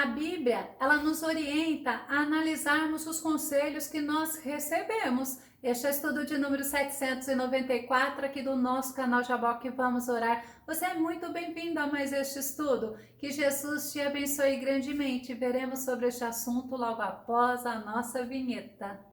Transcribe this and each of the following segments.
A Bíblia, ela nos orienta a analisarmos os conselhos que nós recebemos. Este é o estudo de número 794 aqui do nosso canal Jaboque Vamos Orar. Você é muito bem-vindo a mais este estudo. Que Jesus te abençoe grandemente. Veremos sobre este assunto logo após a nossa vinheta.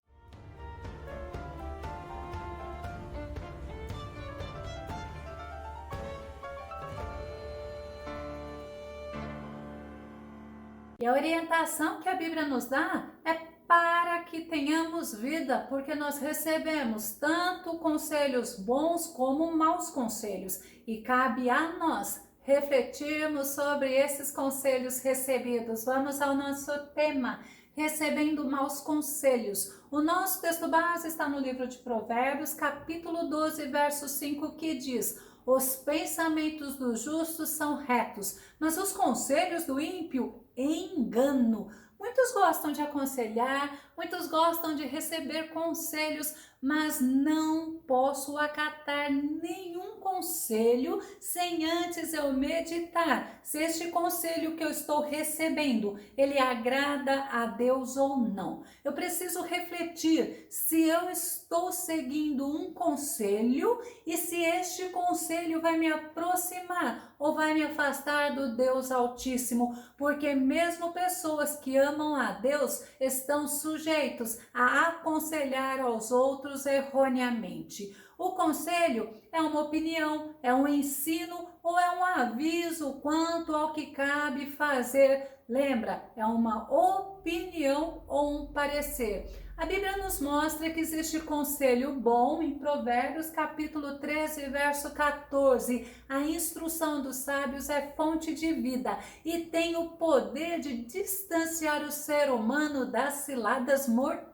E a orientação que a Bíblia nos dá é para que tenhamos vida, porque nós recebemos tanto conselhos bons como maus conselhos, e cabe a nós refletirmos sobre esses conselhos recebidos. Vamos ao nosso tema, recebendo maus conselhos. O nosso texto base está no livro de Provérbios, capítulo 12, verso 5, que diz: os pensamentos dos justos são retos, mas os conselhos do ímpio engano. Muitos gostam de aconselhar, muitos gostam de receber conselhos, mas não posso acatar nenhum conselho sem antes eu meditar se este conselho que eu estou recebendo, ele agrada a Deus ou não. Eu preciso refletir se eu estou seguindo um conselho e se este conselho vai me aproximar ou vai me afastar do Deus Altíssimo, porque mesmo pessoas que amam a Deus estão sujeitos a aconselhar aos outros erroneamente. O conselho é uma opinião, é um ensino ou é um aviso quanto ao que cabe fazer. Lembra, é uma opinião ou um parecer. A Bíblia nos mostra que existe conselho bom em Provérbios, capítulo 13, verso 14. A instrução dos sábios é fonte de vida e tem o poder de distanciar o ser humano das ciladas mortais.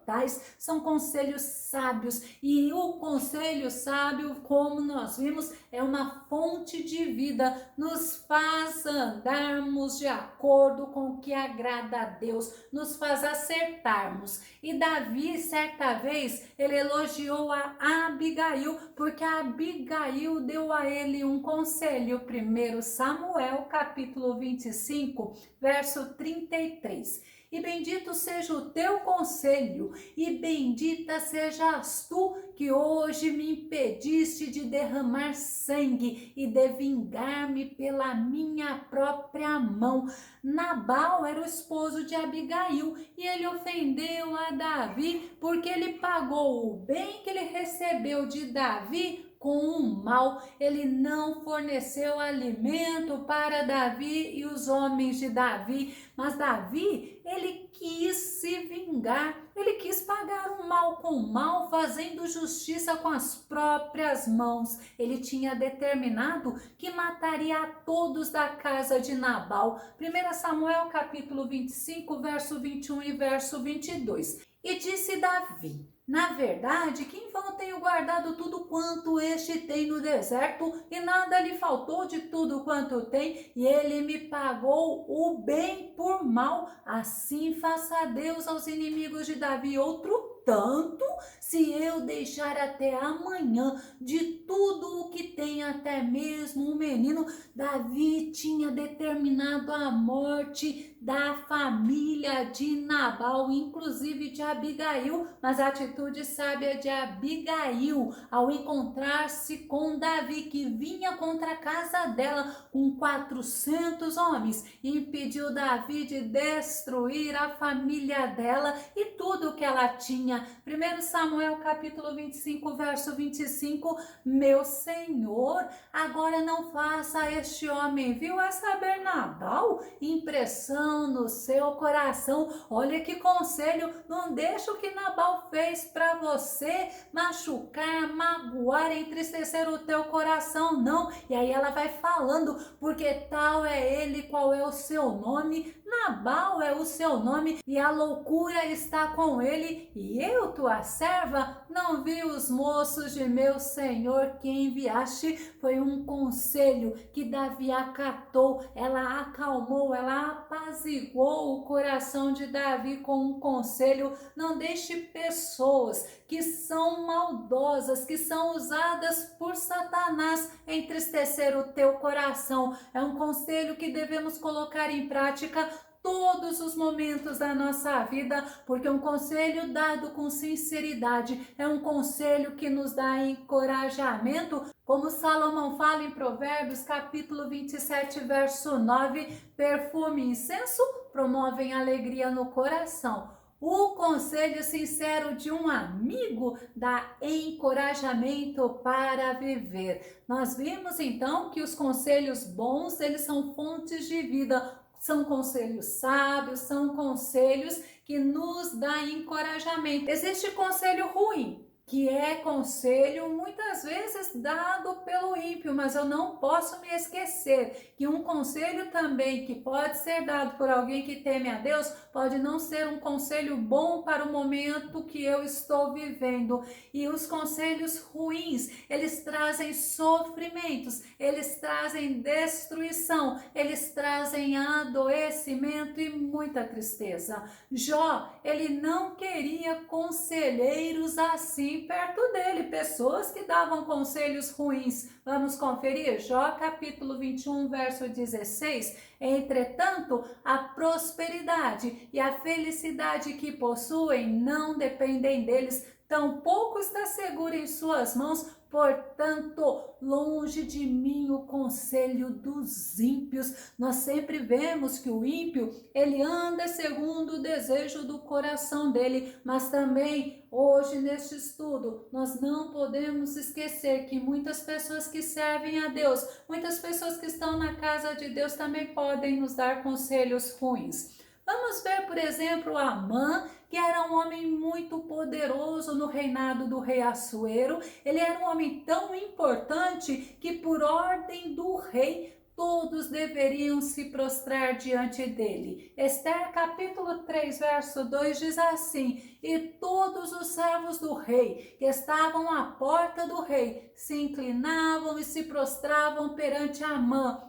São conselhos sábios, e o conselho sábio, como nós vimos, é uma fonte de vida, nos faz andarmos de acordo com o que agrada a Deus, nos faz acertarmos. E Davi, certa vez, ele elogiou a Abigail, porque a Abigail deu a ele um conselho. 1 Samuel, capítulo 25, verso 33. E bendito seja o teu conselho, e bendita sejas tu, que hoje me impediste de derramar sangue e de vingar-me pela minha própria mão. Nabal era o esposo de Abigail, e ele ofendeu a Davi, porque ele pagou o bem que ele recebeu de Davi com o mal. Ele não forneceu alimento para Davi e os homens de Davi, mas Davi, ele quis se vingar, ele quis pagar o mal com o mal, fazendo justiça com as próprias mãos. Ele tinha determinado que mataria a todos da casa de Nabal. 1 Samuel capítulo 25, verso 21 e verso 22. E disse Davi: na verdade, que em vão tenho guardado tudo quanto este tem no deserto, e nada lhe faltou de tudo quanto tem, e ele me pagou o bem por mal. Assim faça Deus aos inimigos de Davi outro tanto, se eu deixar até amanhã de tudo o que tem, até mesmo um menino. Davi tinha determinado a morte da família de Nabal, inclusive de Abigail, mas a atitude sábia de Abigail, ao encontrar-se com Davi, que vinha contra a casa dela com 400 homens, impediu Davi de destruir a família dela e tudo que ela tinha. 1 Samuel capítulo 25, verso 25, meu Senhor, agora não faça este homem, viu essa Nabal, impressão no seu coração. Olha que conselho, não deixa o que Nabal fez para você machucar, magoar, entristecer o teu coração, não. E aí ela vai falando, porque tal é ele, qual é o seu nome? Nabal é o seu nome, e a loucura está com ele, e eu, tua serva, não vi os moços de meu senhor que enviaste. Foi um conselho que Davi acatou, ela acalmou, ela apaziguou o coração de Davi com um conselho. Não deixe pessoas que são maldosas, que são usadas por Satanás, entristecer o teu coração. É um conselho que devemos colocar em prática todos os momentos da nossa vida, porque um conselho dado com sinceridade é um conselho que nos dá encorajamento, como Salomão fala em Provérbios, capítulo 27, verso 9, perfume e incenso promovem alegria no coração. O conselho sincero de um amigo dá encorajamento para viver. Nós vimos então que os conselhos bons, eles são fontes de vida, são conselhos sábios, são conselhos que nos dão encorajamento. Existe conselho ruim, que é conselho muitas vezes dado pelo ímpio, mas eu não posso me esquecer que um conselho também que pode ser dado por alguém que teme a Deus, pode não ser um conselho bom para o momento que eu estou vivendo. E os conselhos ruins, eles trazem sofrimentos, eles trazem destruição, eles trazem adoecimento e muita tristeza. Jó, ele não queria conselheiros assim perto dele, pessoas que davam conselhos ruins. Vamos conferir? Jó capítulo 21, verso 16. Entretanto, a prosperidade e a felicidade que possuem não dependem deles, tampouco está seguro em suas mãos. Portanto, longe de mim o conselho dos ímpios. Nós sempre vemos que o ímpio, ele anda segundo o desejo do coração dele, mas também hoje neste estudo, nós não podemos esquecer que muitas pessoas que servem a Deus, muitas pessoas que estão na casa de Deus também podem nos dar conselhos ruins. Vamos ver, por exemplo, Amã, que era um homem muito poderoso no reinado do rei Assuero. Ele era um homem tão importante que, por ordem do rei, todos deveriam se prostrar diante dele. Ester capítulo 3, verso 2 diz assim: e todos os servos do rei que estavam à porta do rei se inclinavam e se prostravam perante Amã,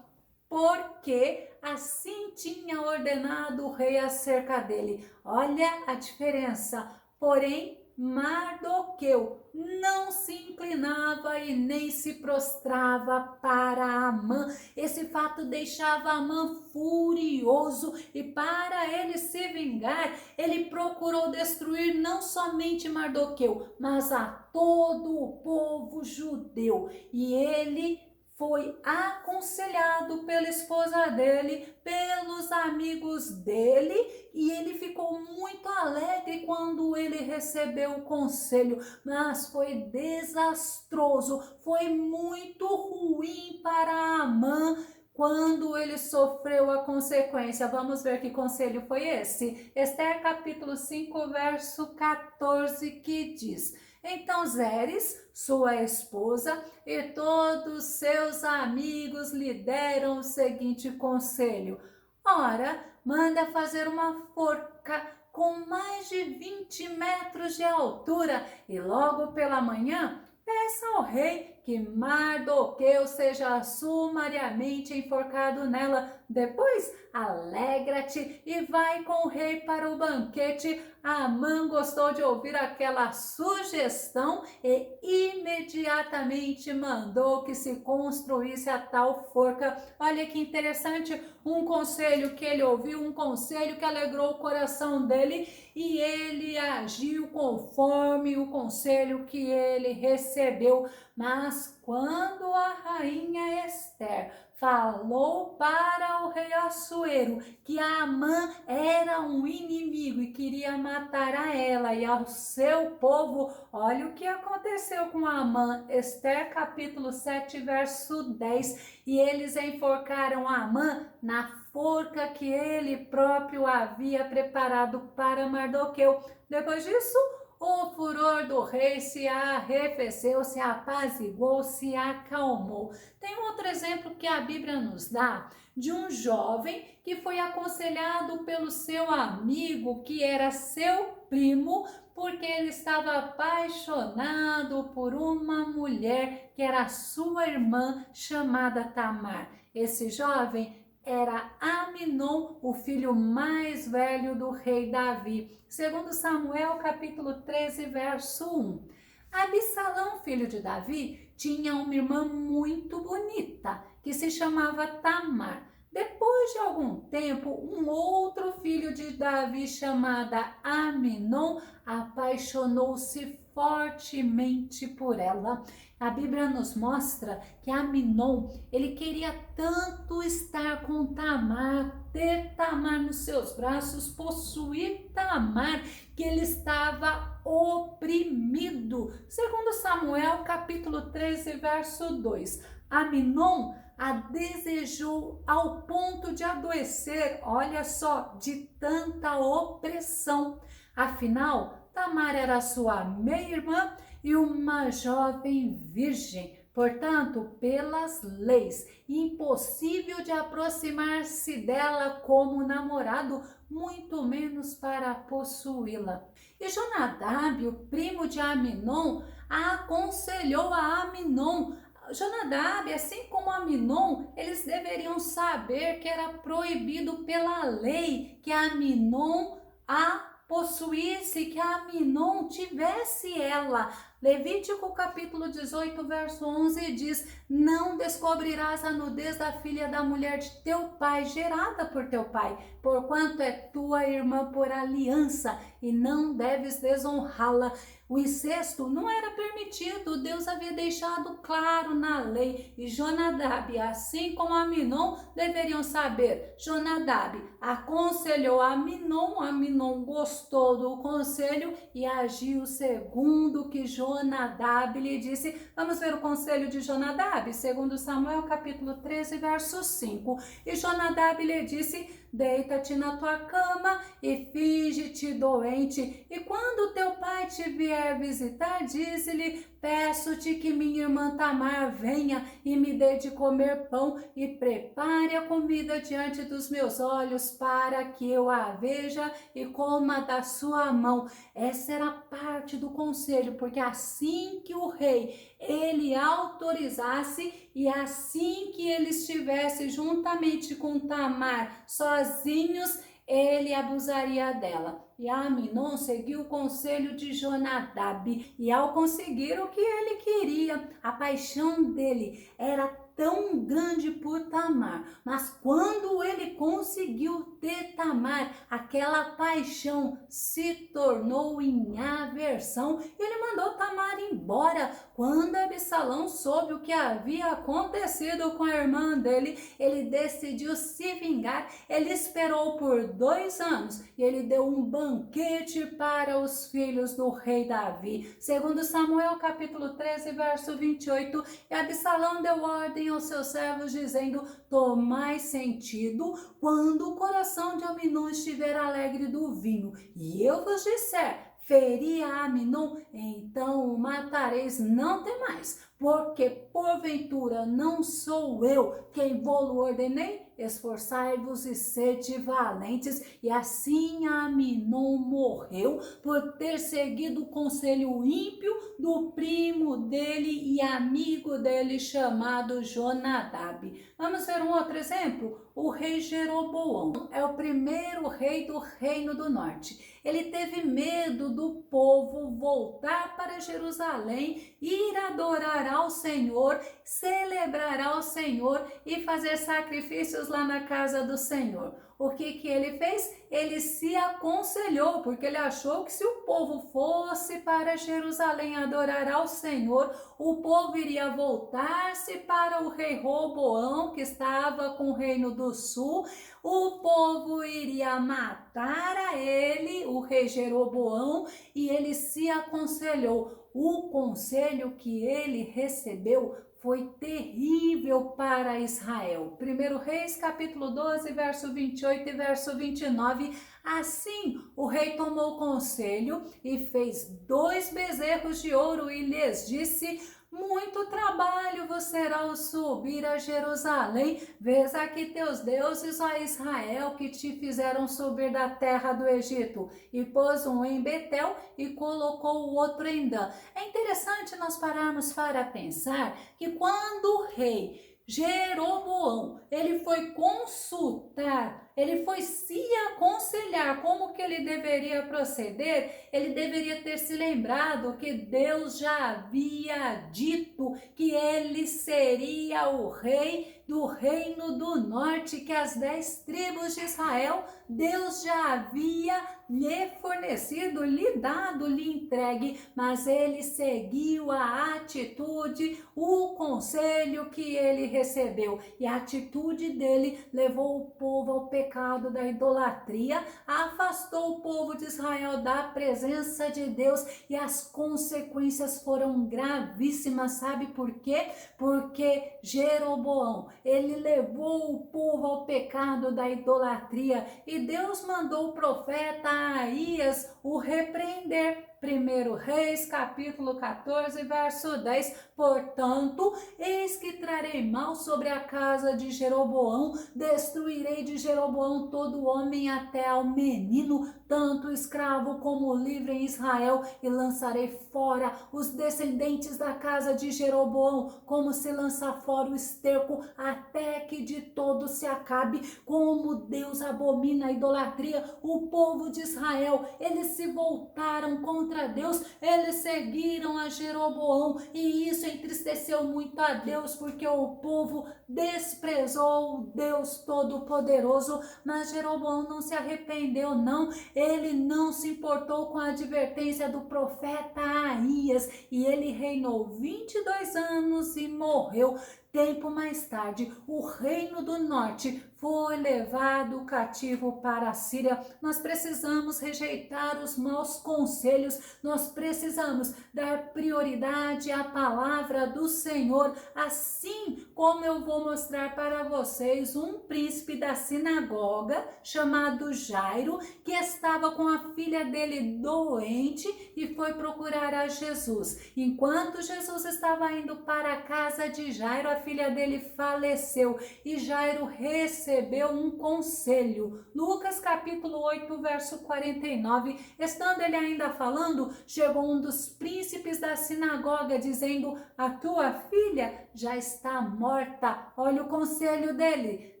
porque assim tinha ordenado o rei acerca dele. Olha a diferença. Porém, Mardoqueu não se inclinava e nem se prostrava para Amã. Esse fato deixava Amã furioso e, para ele se vingar, ele procurou destruir não somente Mardoqueu, mas a todo o povo judeu. E ele foi aconselhado pela esposa dele, pelos amigos dele, e ele ficou muito alegre quando ele recebeu o conselho, mas foi desastroso, foi muito ruim para Amã quando ele sofreu a consequência. Vamos ver que conselho foi esse? Ester capítulo 5, verso 14, que diz: então Zeres, sua esposa, e todos seus amigos lhe deram o seguinte conselho: ora, manda fazer uma forca com mais de 20 metros de altura, e logo pela manhã peça ao rei que Mardoqueu seja sumariamente enforcado nela. Depois, alegra-te e vai com o rei para o banquete. Amã gostou de ouvir aquela sugestão e imediatamente mandou que se construísse a tal forca. Olha que interessante, um conselho que ele ouviu, um conselho que alegrou o coração dele, e ele agiu conforme o conselho que ele recebeu. Mas quando a rainha Ester falou para o rei Assuero que Amã era um inimigo e queria matar a ela e ao seu povo, olha o que aconteceu com Amã. Ester capítulo 7, verso 10. E eles enforcaram Amã na forca que ele próprio havia preparado para Mardoqueu. Depois disso, o furor do rei se arrefeceu, se apaziguou, se acalmou. Tem um outro exemplo que a Bíblia nos dá de um jovem que foi aconselhado pelo seu amigo, que era seu primo, porque ele estava apaixonado por uma mulher que era sua irmã, chamada Tamar. Esse jovem era Aminon, o filho mais velho do rei Davi. Segundo Samuel, capítulo 13, verso 1. Absalão, filho de Davi, tinha uma irmã muito bonita, que se chamava Tamar. Depois de algum tempo, um outro filho de Davi, chamado Aminon, apaixonou-se fortemente por ela. A Bíblia nos mostra que Aminon, ele queria tanto estar com Tamar, ter Tamar nos seus braços, possuir Tamar, que ele estava oprimido. Segundo Samuel, capítulo 13, verso 2. Aminon a desejou ao ponto de adoecer, olha só, de tanta opressão. Afinal, Tamar era sua meia-irmã e uma jovem virgem. Portanto, pelas leis, impossível de aproximar-se dela como namorado, muito menos para possuí-la. E Jonadab, o primo de Aminon, aconselhou a Aminon. Jonadab, assim como Aminon, eles deveriam saber que era proibido pela lei que Aminon a possuísse, que Aminon tivesse ela. Levítico capítulo 18, verso 11 diz: não descobrirás a nudez da filha da mulher de teu pai, gerada por teu pai, porquanto é tua irmã por aliança, e não deves desonrá-la. O incesto não era permitido, Deus havia deixado claro na lei, e Jonadab, assim como Aminon, deveriam saber. Jonadab aconselhou Aminon, Aminon gostou do conselho e agiu segundo o que Jonadab lhe disse. Vamos ver o conselho de Jonadab, segundo Samuel capítulo 13, verso 5. E Jonadab lhe disse: deita-te na tua cama e finge-te doente, e quando teu pai te vier visitar, dize-lhe: peço-te que minha irmã Tamar venha e me dê de comer pão e prepare a comida diante dos meus olhos, para que eu a veja e coma da sua mão. Essa era parte do conselho, porque assim que o rei ele autorizasse e assim que ele estivesse juntamente com Tamar sozinhos, ele abusaria dela. E Aminon seguiu o conselho de Jonadab, e ao conseguir o que ele queria, a paixão dele era tão grande por Tamar, mas quando ele conseguiu ter Tamar, aquela paixão se tornou em aversão. Ele mandou Tamar embora. Quando Absalão soube o que havia acontecido com a irmã dele, ele decidiu se vingar. Ele esperou por 2 anos e ele deu um banquete para os filhos do rei Davi. Segundo Samuel capítulo 13, verso 28, e Absalão deu ordem aos seus servos, dizendo: tomai sentido quando o coração de Aminon estiver alegre do vinho, e eu vos disser: feri a Aminon, então o matareis, não temais, porque porventura não sou eu quem vou-lo ordenei? Esforçai-vos e sede valentes. E assim Aminon morreu por ter seguido o conselho ímpio do primo dele e amigo dele chamado Jonadab. Vamos ver um outro exemplo? O rei Jeroboão é o primeiro rei do Reino do Norte. Ele teve medo do povo voltar para Jerusalém, ir adorar ao Senhor, celebrar ao Senhor e fazer sacrifícios lá na casa do Senhor. O que ele fez? Ele se aconselhou, porque ele achou que se o povo fosse para Jerusalém adorar ao Senhor, o povo iria voltar-se para o rei Roboão, que estava com o reino do sul, o povo iria matar a ele, o rei Jeroboão, e ele se aconselhou. O conselho que ele recebeu foi terrível para Israel. 1 Reis, capítulo 12, verso 28 e verso 29. Assim, o rei tomou conselho e fez 2 bezerros de ouro e lhes disse: muito trabalho vos será o subir a Jerusalém. Vês aqui teus deuses, ó Israel, que te fizeram subir da terra do Egito. E pôs um em Betel e colocou o outro em Dan. É interessante nós pararmos para pensar que quando o rei Jeroboão, ele foi consultar, ele foi se aconselhar aconselhar como que ele deveria proceder, ele deveria ter se lembrado que Deus já havia dito que ele seria o rei do reino do norte, que as 10 tribos de Israel, Deus já havia lhe fornecido, lhe dado, lhe entregue, mas ele seguiu a atitude, o conselho que ele recebeu, e a atitude dele levou o povo ao pecado da idolatria, afastou o povo de Israel da presença de Deus, e as consequências foram gravíssimas. Sabe por quê? Porque Jeroboão, ele levou o povo ao pecado da idolatria, e Deus mandou o profeta Aías o repreender. 1 Reis, capítulo 14, verso 10. Portanto, eis que trarei mal sobre a casa de Jeroboão, destruirei de Jeroboão todo homem até ao menino, tanto escravo como livre em Israel, e lançarei fora os descendentes da casa de Jeroboão, como se lança fora o esterco, até que de todo se acabe. Como Deus abomina a idolatria, o povo de Israel, eles se voltaram contra Deus, eles seguiram a Jeroboão, e isso entristeceu muito a Deus, porque o povo desprezou o Deus Todo-Poderoso. Mas Jeroboão não se arrependeu, não, ele não se importou com a advertência do profeta Aías, e ele reinou 22 anos e morreu. Tempo mais tarde, o reino do norte foi levado cativo para a Síria. Nós precisamos rejeitar os maus conselhos, nós precisamos dar prioridade à palavra do Senhor, assim como eu vou mostrar para vocês um príncipe da sinagoga chamado Jairo, que estava com a filha dele doente e foi procurar a Jesus. Enquanto Jesus estava indo para a casa de Jairo, a filha dele faleceu, e Jairo recebeu um conselho. Lucas capítulo 8, verso 49. Estando ele ainda falando, chegou um dos príncipes da sinagoga dizendo: a tua filha já está morta. Olha o conselho dele: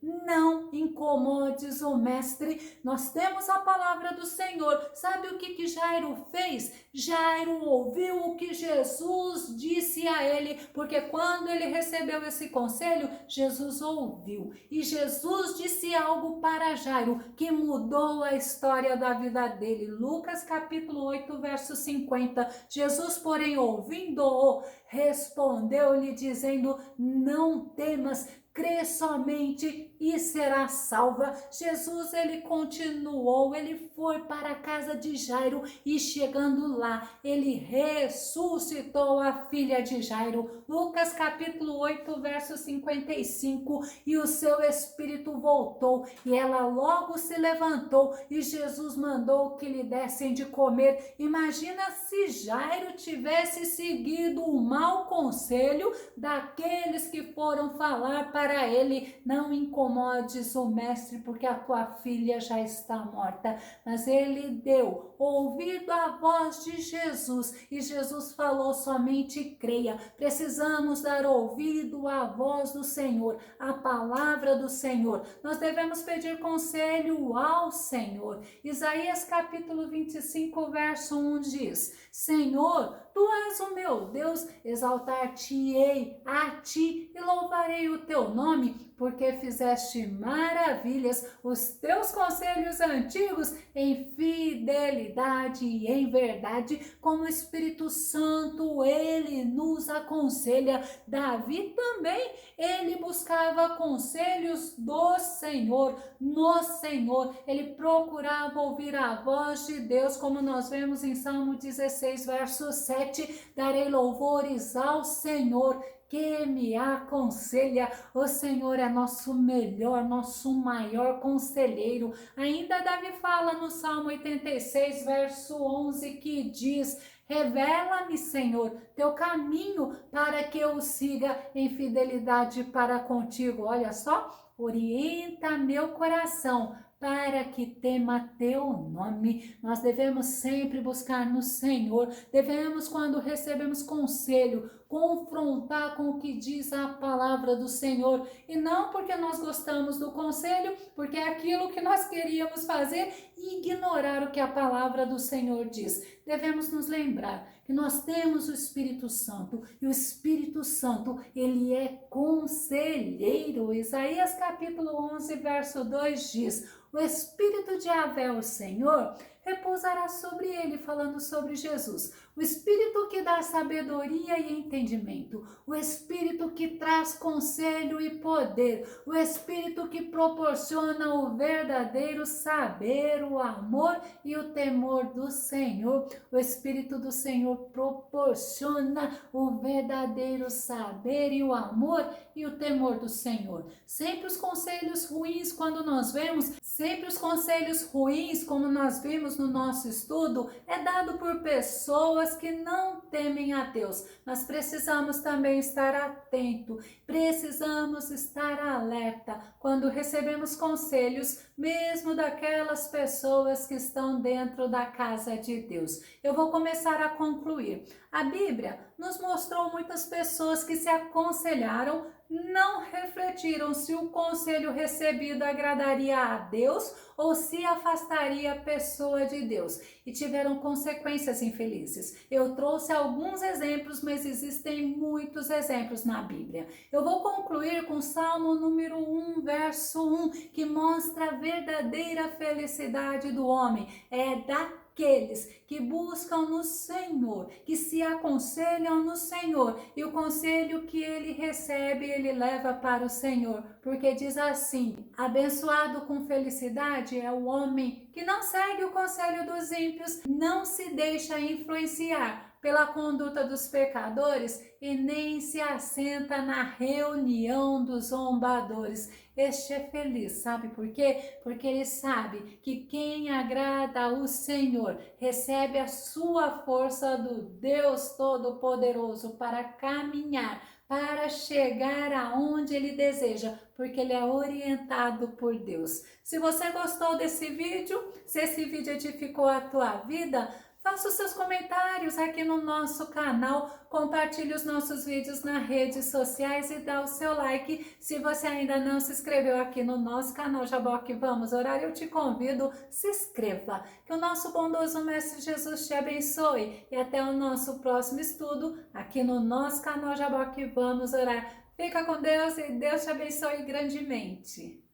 não incomodes o mestre. Nós temos a palavra do Senhor. Sabe o que Jairo fez? Jairo ouviu o que Jesus disse a ele, porque quando ele recebeu esse conselho, Jesus ouviu, e Jesus disse algo para Jairo que mudou a história da vida dele. Lucas capítulo 8, verso 50. Jesus, porém, ouvindo-o, respondeu-lhe dizendo: não temas, crê somente e será salva. Jesus, ele continuou, ele foi para a casa de Jairo, e chegando lá, ele ressuscitou a filha de Jairo. Lucas capítulo 8, verso 55. E o seu espírito voltou, e ela logo se levantou, e Jesus mandou que lhe dessem de comer. Imagina se Jairo tivesse seguido o mau conselho daqueles que foram falar para ele: não incomodes o mestre, porque a tua filha já está morta. Mas ele deu ouvido à voz de Jesus, e Jesus falou: somente creia. Precisamos dar ouvido à voz do Senhor, à palavra do Senhor. Nós devemos pedir conselho ao Senhor. Isaías capítulo 25, verso 1 diz: Senhor, tu és o meu Deus, exaltar-te-ei a ti e louvarei o teu nome, porque fizeste maravilhas, os teus conselhos antigos em fidelidade e em verdade. Como o Espírito Santo, ele nos aconselha. Davi também, ele buscava conselhos do Senhor, no Senhor. Ele procurava ouvir a voz de Deus, como nós vemos em Salmo 16, verso 7. Darei louvores ao Senhor, que me aconselha. O Senhor é nosso melhor, nosso maior conselheiro. Ainda Davi fala no Salmo 86, verso 11, que diz: revela-me, Senhor, teu caminho, para que eu o siga em fidelidade para contigo. Olha só, orienta meu coração, para que tema teu nome. Nós devemos sempre buscar no Senhor. Devemos, quando recebemos conselho, confrontar com o que diz a palavra do Senhor. E não porque nós gostamos do conselho, porque é aquilo que nós queríamos fazer e ignorar o que a palavra do Senhor diz. Devemos nos lembrar que nós temos o Espírito Santo e o Espírito Santo, ele é conselheiro. Isaías capítulo 11, verso 2 diz: o Espírito de Yahvé, o Senhor, repousará sobre ele, falando sobre Jesus. O Espírito que dá sabedoria e entendimento, o Espírito que traz conselho e poder, o Espírito que proporciona o verdadeiro saber, o amor e o temor do Senhor. O Espírito do Senhor proporciona o verdadeiro saber e o amor e o temor do Senhor. Sempre os conselhos ruins, quando nós vemos, sempre os conselhos ruins, como nós vimos no nosso estudo, é dado por pessoas que não temem a Deus. Nós precisamos também estar atento, precisamos estar alerta quando recebemos conselhos, mesmo daquelas pessoas que estão dentro da casa de Deus. Eu vou começar a concluir. A Bíblia nos mostrou muitas pessoas que se aconselharam, não refletiram se o conselho recebido agradaria a Deus ou se afastaria a pessoa de Deus e tiveram consequências infelizes. Eu trouxe alguns exemplos, mas existem muitos exemplos na Bíblia. Eu vou concluir com o Salmo número 1, verso 1, que mostra a verdadeira felicidade do homem. É daqueles que buscam no Senhor, que se aconselham no Senhor, e o conselho que ele recebe, ele leva para o Senhor, porque diz assim: abençoado com felicidade é o homem que não segue o conselho dos ímpios, não se deixa influenciar pela conduta dos pecadores e nem se assenta na reunião dos zombadores. Este é feliz, sabe por quê? Porque ele sabe que quem agrada ao Senhor recebe a sua força do Deus Todo-Poderoso para caminhar, para chegar aonde ele deseja, porque ele é orientado por Deus. Se você gostou desse vídeo, se esse vídeo edificou a tua vida, faça os seus comentários aqui no nosso canal, compartilhe os nossos vídeos nas redes sociais e dá o seu like. Se você ainda não se inscreveu aqui no nosso canal Jaboque Vamos Orar, eu te convido, se inscreva. Que o nosso bondoso Mestre Jesus te abençoe e até o nosso próximo estudo aqui no nosso canal Jaboque Vamos Orar. Fica com Deus e Deus te abençoe grandemente.